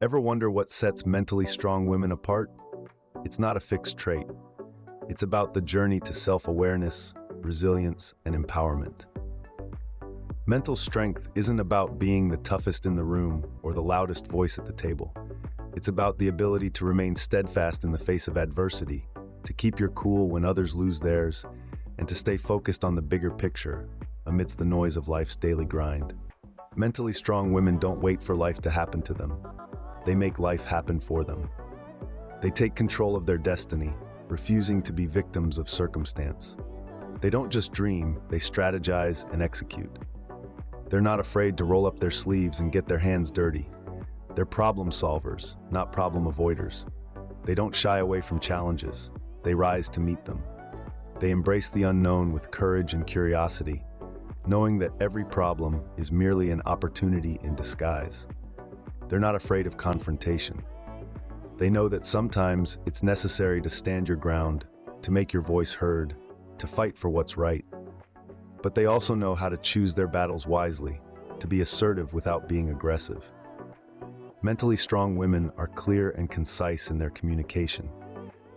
Ever wonder what sets mentally strong women apart? It's not a fixed trait. It's about the journey to self-awareness, resilience, and empowerment. Mental strength isn't about being the toughest in the room or the loudest voice at the table. It's about the ability to remain steadfast in the face of adversity, to keep your cool when others lose theirs, and to stay focused on the bigger picture amidst the noise of life's daily grind. Mentally strong women don't wait for life to happen to them. They make life happen for them. They take control of their destiny, refusing to be victims of circumstance. They don't just dream, they strategize and execute. They're not afraid to roll up their sleeves and get their hands dirty. They're problem solvers, not problem avoiders. They don't shy away from challenges. They rise to meet them. They embrace the unknown with courage and curiosity, knowing that every problem is merely an opportunity in disguise. They're not afraid of confrontation. They know that sometimes it's necessary to stand your ground, to make your voice heard, to fight for what's right. But they also know how to choose their battles wisely, to be assertive without being aggressive. Mentally strong women are clear and concise in their communication.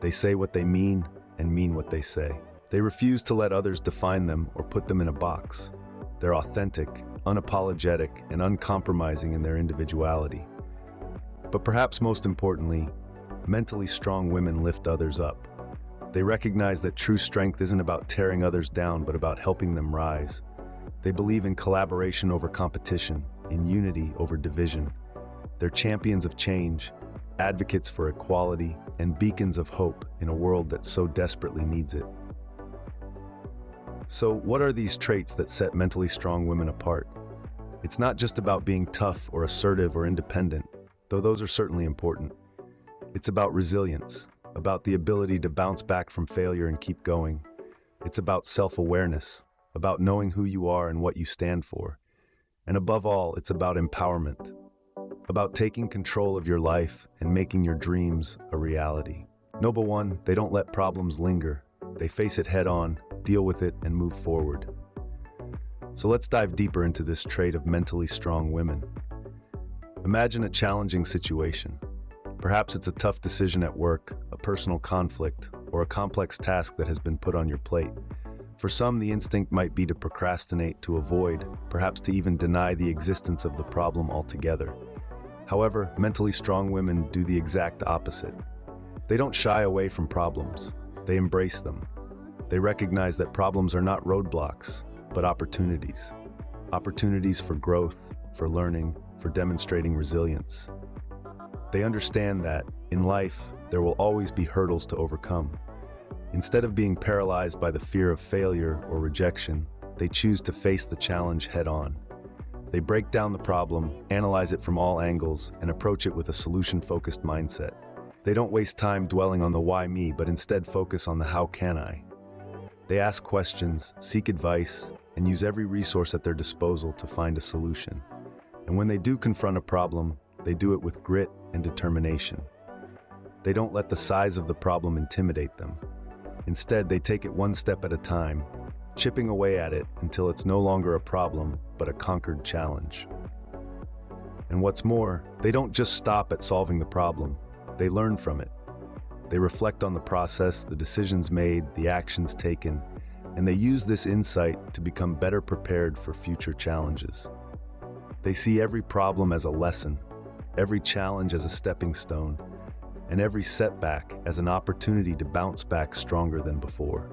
They say what they mean and mean what they say. They refuse to let others define them or put them in a box. They're authentic, unapologetic, and uncompromising in their individuality. But perhaps most importantly, mentally strong women lift others up. They recognize that true strength isn't about tearing others down, but about helping them rise. They believe in collaboration over competition, in unity over division. They're champions of change, advocates for equality, and beacons of hope in a world that so desperately needs it. So, what are these traits that set mentally strong women apart? It's not just about being tough or assertive or independent, though those are certainly important. It's about resilience, about the ability to bounce back from failure and keep going. It's about self-awareness, about knowing who you are and what you stand for. And above all, it's about empowerment, about taking control of your life and making your dreams a reality. Number one, they don't let problems linger. They face it head on, deal with it, and move forward. So let's dive deeper into this trait of mentally strong women. Imagine a challenging situation. Perhaps it's a tough decision at work, a personal conflict, or a complex task that has been put on your plate. For some, the instinct might be to procrastinate, to avoid, perhaps to even deny the existence of the problem altogether. However, mentally strong women do the exact opposite. They don't shy away from problems. They embrace them. They recognize that problems are not roadblocks, but opportunities. Opportunities for growth, for learning, for demonstrating resilience. They understand that, in life, there will always be hurdles to overcome. Instead of being paralyzed by the fear of failure or rejection, they choose to face the challenge head-on. They break down the problem, analyze it from all angles, and approach it with a solution-focused mindset. They don't waste time dwelling on the why me, but instead focus on the how can I. They ask questions, seek advice, and use every resource at their disposal to find a solution. And when they do confront a problem, they do it with grit and determination. They don't let the size of the problem intimidate them. Instead, they take it one step at a time, chipping away at it until it's no longer a problem, but a conquered challenge. And what's more, they don't just stop at solving the problem. They learn from it. They reflect on the process, the decisions made, the actions taken, and they use this insight to become better prepared for future challenges. They see every problem as a lesson, every challenge as a stepping stone, and every setback as an opportunity to bounce back stronger than before.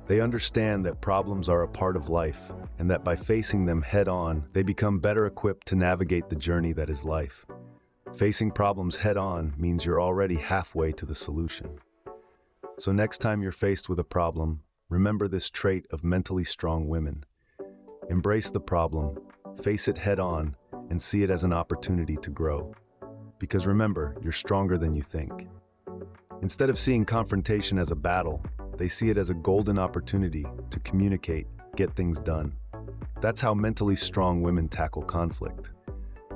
They understand that problems are a part of life, and that by facing them head-on, they become better equipped to navigate the journey that is life. Facing problems head-on means you're already halfway to the solution. So next time you're faced with a problem, remember this trait of mentally strong women. Embrace the problem, face it head-on, and see it as an opportunity to grow. Because remember, you're stronger than you think. Instead of seeing confrontation as a battle, they see it as a golden opportunity to communicate, get things done. That's how mentally strong women tackle conflict.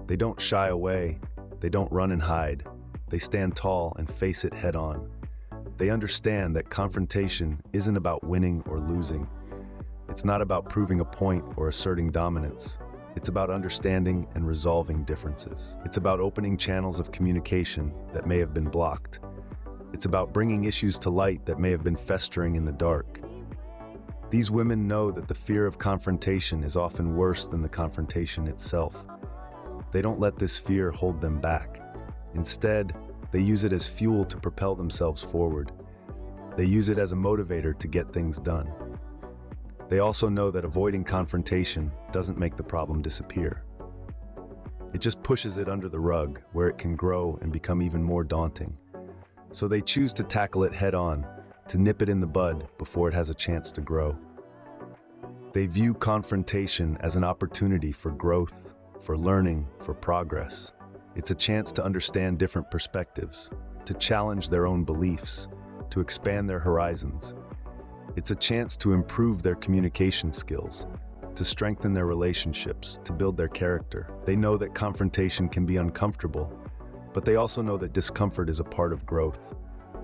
They don't shy away, they don't run and hide. They stand tall and face it head on. They understand that confrontation isn't about winning or losing. It's not about proving a point or asserting dominance. It's about understanding and resolving differences. It's about opening channels of communication that may have been blocked. It's about bringing issues to light that may have been festering in the dark. These women know that the fear of confrontation is often worse than the confrontation itself. They don't let this fear hold them back. Instead, they use it as fuel to propel themselves forward. They use it as a motivator to get things done. They also know that avoiding confrontation doesn't make the problem disappear. It just pushes it under the rug, where it can grow and become even more daunting. So they choose to tackle it head-on, to nip it in the bud before it has a chance to grow. They view confrontation as an opportunity for growth, for learning, for progress. It's a chance to understand different perspectives, to challenge their own beliefs, to expand their horizons. It's a chance to improve their communication skills, to strengthen their relationships, to build their character. They know that confrontation can be uncomfortable, but they also know that discomfort is a part of growth.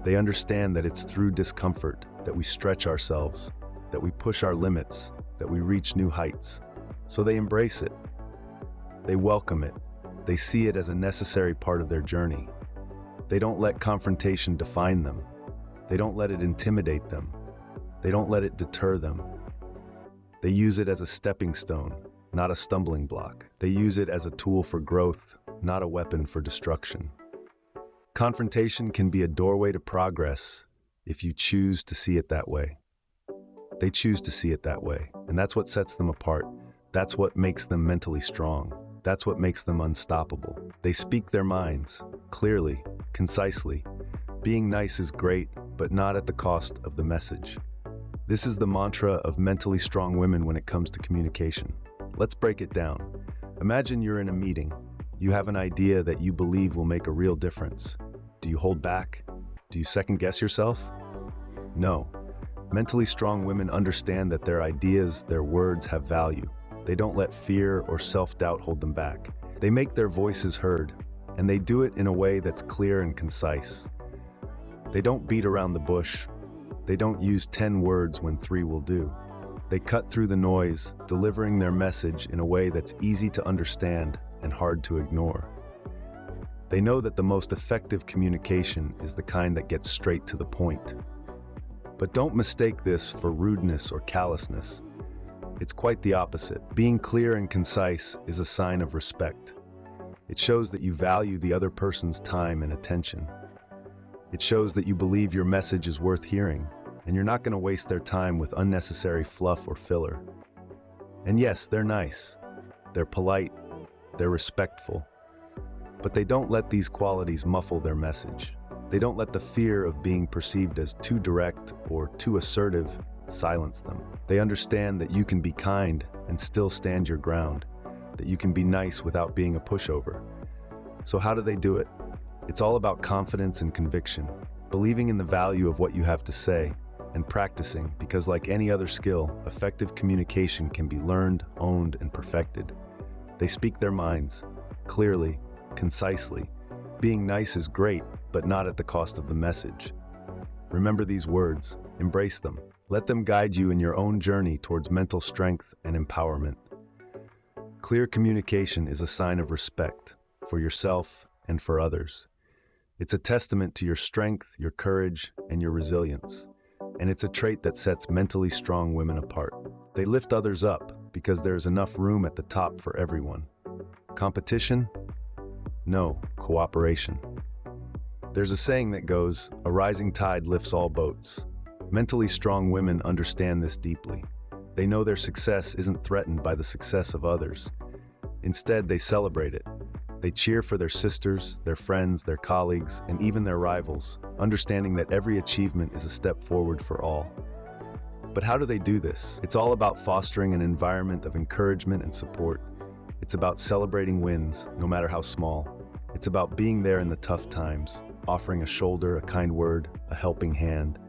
They understand that it's through discomfort that we stretch ourselves, that we push our limits, that we reach new heights. So they embrace it. They welcome it. They see it as a necessary part of their journey. They don't let confrontation define them. They don't let it intimidate them. They don't let it deter them. They use it as a stepping stone, not a stumbling block. They use it as a tool for growth, not a weapon for destruction. Confrontation can be a doorway to progress if you choose to see it that way. They choose to see it that way, and that's what sets them apart. That's what makes them mentally strong. That's what makes them unstoppable. They speak their minds, clearly, concisely. Being nice is great, but not at the cost of the message. This is the mantra of mentally strong women when it comes to communication. Let's break it down. Imagine you're in a meeting. You have an idea that you believe will make a real difference. Do you hold back? Do you second guess yourself? No. Mentally strong women understand that their ideas, their words have value. They don't let fear or self-doubt hold them back. They make their voices heard, and they do it in a way that's clear and concise. They don't beat around the bush. They don't use 10 words when 3 will do. They cut through the noise, delivering their message in a way that's easy to understand and hard to ignore. They know that the most effective communication is the kind that gets straight to the point. But don't mistake this for rudeness or callousness. It's quite the opposite. Being clear and concise is a sign of respect. It shows that you value the other person's time and attention. It shows that you believe your message is worth hearing, and you're not going to waste their time with unnecessary fluff or filler. And yes, they're nice. They're polite. They're respectful. But they don't let these qualities muffle their message. They don't let the fear of being perceived as too direct or too assertive silence them. They understand that you can be kind and still stand your ground, that you can be nice without being a pushover. So how do they do it? It's all about confidence and conviction, believing in the value of what you have to say, and practicing, because like any other skill, effective communication can be learned, owned, and perfected. They speak their minds, clearly, concisely. Being nice is great, but not at the cost of the message. Remember these words, embrace them. Let them guide you in your own journey towards mental strength and empowerment. Clear communication is a sign of respect for yourself and for others. It's a testament to your strength, your courage, and your resilience. And it's a trait that sets mentally strong women apart. They lift others up because there's enough room at the top for everyone. Competition? No, cooperation. There's a saying that goes, "A rising tide lifts all boats." Mentally strong women understand this deeply. They know their success isn't threatened by the success of others. Instead, they celebrate it. They cheer for their sisters, their friends, their colleagues, and even their rivals, understanding that every achievement is a step forward for all. But how do they do this? It's all about fostering an environment of encouragement and support. It's about celebrating wins, no matter how small. It's about being there in the tough times, offering a shoulder, a kind word, a helping hand.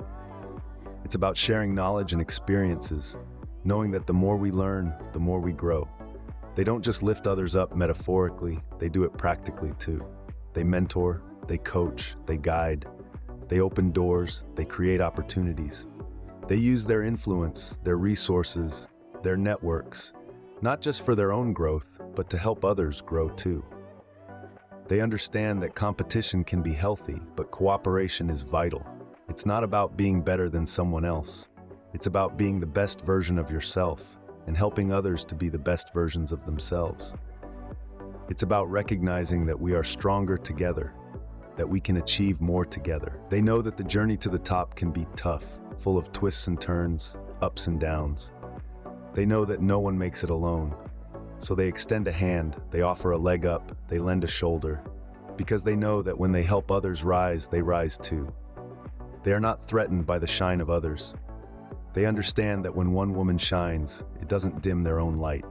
It's about sharing knowledge and experiences, knowing that the more we learn, the more we grow. They don't just lift others up metaphorically, they do it practically too. They mentor, they coach, they guide, they open doors, they create opportunities. They use their influence, their resources, their networks not just for their own growth, but to help others grow too. They understand that competition can be healthy, but cooperation is vital. It's not about being better than someone else. It's about being the best version of yourself and helping others to be the best versions of themselves. It's about recognizing that we are stronger together, that we can achieve more together. They know that the journey to the top can be tough, full of twists and turns, ups and downs. They know that no one makes it alone. So they extend a hand, they offer a leg up, they lend a shoulder, because they know that when they help others rise, they rise too. They are not threatened by the shine of others. They understand that when one woman shines, it doesn't dim their own light.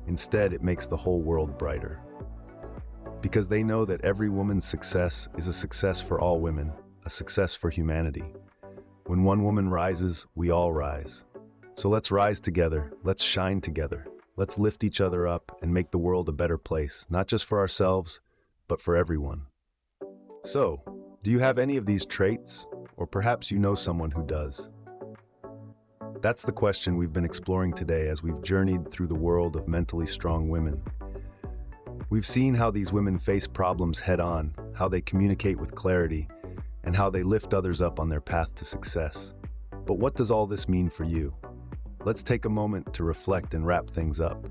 Instead, it makes the whole world brighter. Because they know that every woman's success is a success for all women, a success for humanity. When one woman rises, we all rise. So let's rise together, let's shine together. Let's lift each other up and make the world a better place, not just for ourselves, but for everyone. So, do you have any of these traits? Or perhaps you know someone who does? That's the question we've been exploring today as we've journeyed through the world of mentally strong women. We've seen how these women face problems head-on, how they communicate with clarity, and how they lift others up on their path to success. But what does all this mean for you? Let's take a moment to reflect and wrap things up.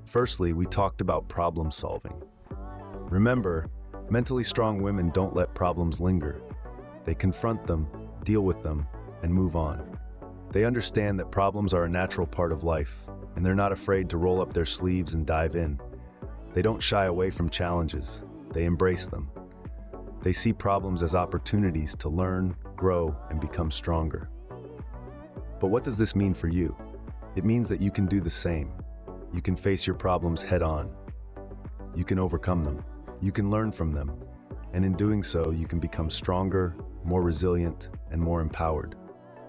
Firstly, we talked about problem solving. Remember, mentally strong women don't let problems linger. They confront them, deal with them, and move on. They understand that problems are a natural part of life, and they're not afraid to roll up their sleeves and dive in. They don't shy away from challenges, they embrace them. They see problems as opportunities to learn, grow, and become stronger. But what does this mean for you? It means that you can do the same. You can face your problems head-on. You can overcome them. You can learn from them. And in doing so, you can become stronger, more resilient, and more empowered.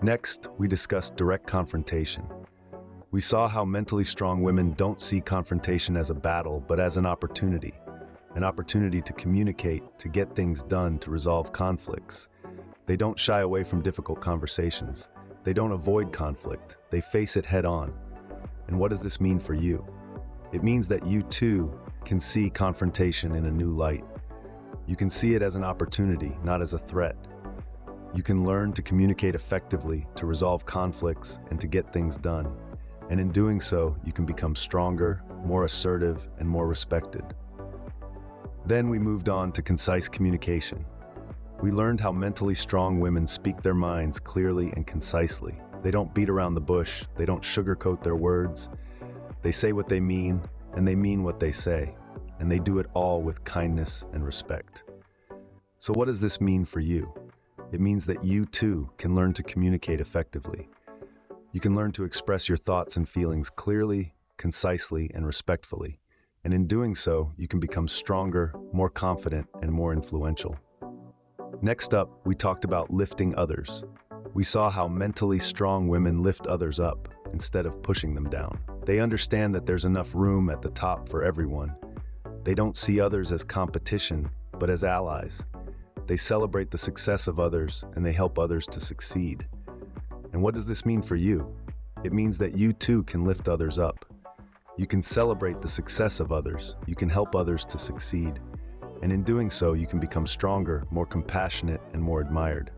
Next, we discussed direct confrontation. We saw how mentally strong women don't see confrontation as a battle, but as an opportunity to communicate, to get things done, to resolve conflicts. They don't shy away from difficult conversations. They don't avoid conflict, they face it head on. And what does this mean for you? It means that you too can see confrontation in a new light. You can see it as an opportunity, not as a threat. You can learn to communicate effectively, to resolve conflicts, and to get things done. And in doing so, you can become stronger, more assertive, and more respected. Then we moved on to concise communication. We learned how mentally strong women speak their minds clearly and concisely. They don't beat around the bush, they don't sugarcoat their words. They say what they mean, and they mean what they say. And they do it all with kindness and respect. So what does this mean for you? It means that you too can learn to communicate effectively. You can learn to express your thoughts and feelings clearly, concisely, and respectfully. And in doing so, you can become stronger, more confident, and more influential. Next up, we talked about lifting others. We saw how mentally strong women lift others up instead of pushing them down. They understand that there's enough room at the top for everyone. They don't see others as competition, but as allies. They celebrate the success of others and they help others to succeed. And what does this mean for you? It means that you too can lift others up. You can celebrate the success of others. You can help others to succeed. And in doing so, you can become stronger, more compassionate, and more admired.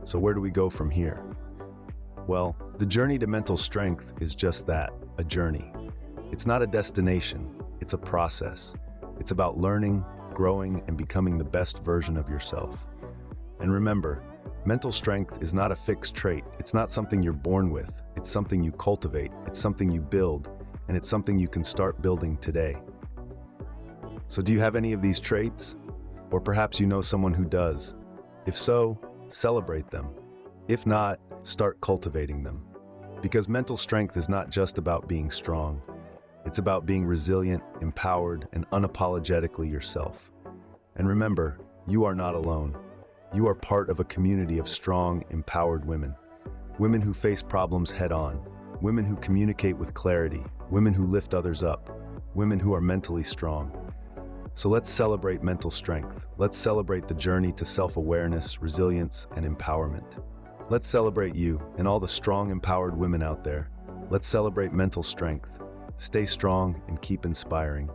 So where do we go from here? Well, the journey to mental strength is just that, a journey. It's not a destination, it's a process. It's about learning, growing, and becoming the best version of yourself. And remember, mental strength is not a fixed trait. It's not something you're born with. It's something you cultivate. It's something you build, and it's something you can start building today. So do you have any of these traits? Or perhaps you know someone who does. If so, celebrate them. If not, start cultivating them. Because mental strength is not just about being strong. It's about being resilient, empowered, and unapologetically yourself. And remember, you are not alone. You are part of a community of strong, empowered women. Women who face problems head-on. Women who communicate with clarity. Women who lift others up. Women who are mentally strong. So let's celebrate mental strength. Let's celebrate the journey to self-awareness, resilience, and empowerment. Let's celebrate you and all the strong, empowered women out there. Let's celebrate mental strength. Stay strong and keep inspiring.